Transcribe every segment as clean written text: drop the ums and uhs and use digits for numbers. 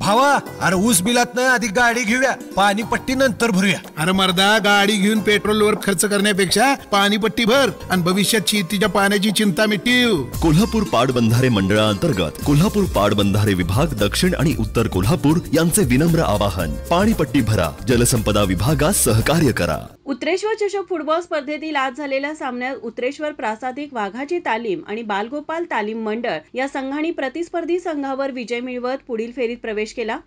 भावा, अरे ऊस बिलात नाही आधी गाडी घेऊया, पाणीपट्टी नंतर भरूया. अरे मर्दा, गाडी घेऊन पेट्रोलवर खर्च करण्यापेक्षा पाणीपट्टी भर आणि भविष्यात शेतीच्या पाण्याची चिंता मिटवू. कोल्हापूर पाटबंधारे मंडळांतर्गत कोल्हापूर पाटबंधारे विभाग दक्षिण आणि उत्तर कोल्हापूर यांचे विनम्र आवाहन. पाणीपट्टी भरा, जलसंपदा विभागास सहकार्य करा. उत्रेश्वर चषक फुटबॉल स्पर्धेतील आज झालेल्या सामन्यात उत्रेश्वर प्रासादिक वाघाची तालीम आणि बालगोपाल तालीम मंडळ या संघांनी प्रतिस्पर्धी संघावर विजय मिळवत पुढील फेरीत प्रवेश केला.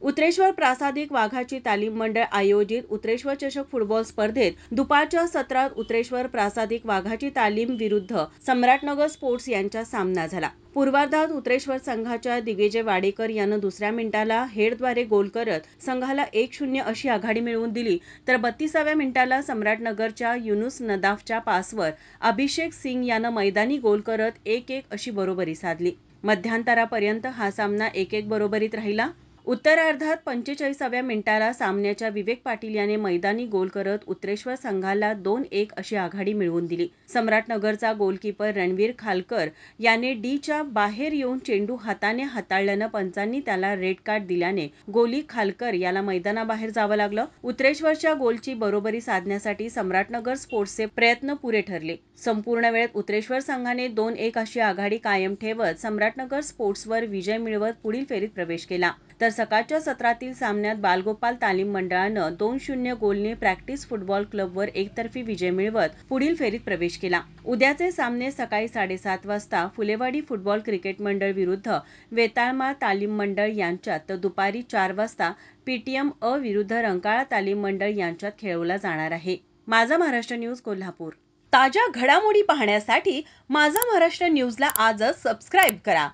उत्रेश्वर प्रासादिक वाघाची तालीम मंडळ आयोजित उत्रेश्वर चषक फुटबॉल स्पर्धेत दुपारच्या सत्रात उत्रेश्वर प्रासादिक वाघाची तालीम विरुद्ध सम्राटनगर स्पोर्ट्स यांचा सामना झाला. पूर्वार्धात उत्रेश्वर संघाच्या दिग्विजय वाडेकर यानं दुसऱ्या मिनिटाला हेडद्वारे गोल करत संघाला 1-0 अशी आघाडी मिळवून दिली, तर 32व्या मिनिटाला सम्राटनगरच्या युनुस नदाफच्या पासवर अभिषेक सिंग यानं मैदानी गोल करत 1-1 अशी बरोबरी साधली. मध्यांतरापर्यंत हा सामना 1-1 बरोबरीत राहिला. उत्तरार्धात 45व्या मिनिटाला सामन्याच्या विवेक पाटील याने मैदानी गोल करत उत्रेश्वर संघाला 2-1 अशी आघाडी मिळवून दिली. सम्राटनगरचा गोलकीपर रणवीर खालकर याने डीच्या बाहेर येऊन चेंडू हाताने हाताळल्यानं पंचांनी त्याला रेड कार्ड दिल्याने गोली खालकर याला मैदानाबाहेर जावं लागलं. उत्रेश्वरच्या गोलची बरोबरी साधण्यासाठी सम्राटनगर स्पोर्ट्सचे प्रयत्न पुरे ठरले. संपूर्ण वेळेत उत्रेश्वर संघाने 2-1 अशी आघाडी कायम ठेवत सम्राटनगर स्पोर्ट्सवर विजय मिळवत पुढील फेरीत प्रवेश केला. तर सकाळच्या सत्रातील सामन्यात बालगोपाल तालीम मंडळानं 2-0 गोलने प्रॅक्टिस फुटबॉल क्लबवर एकतर्फी विजय मिळवत पुढील फेरीत प्रवेश केला. उद्याचे सामने सकाळी 7:30 वाजता फुलेवाडी फुटबॉल क्रिकेट मंडळ विरुद्ध वेताळमाळ तालीम मंडळ यांच्यात, तर दुपारी 4 वाजता पीटीएम अ विरुद्ध रंकाळा तालीम मंडळ यांच्यात खेळवला जाणार आहे. माझा महाराष्ट्र न्यूज कोल्हापूर. ताज्या घडामोडी पाहण्यासाठी माझा महाराष्ट्र न्यूजला आजच सबस्क्राईब करा.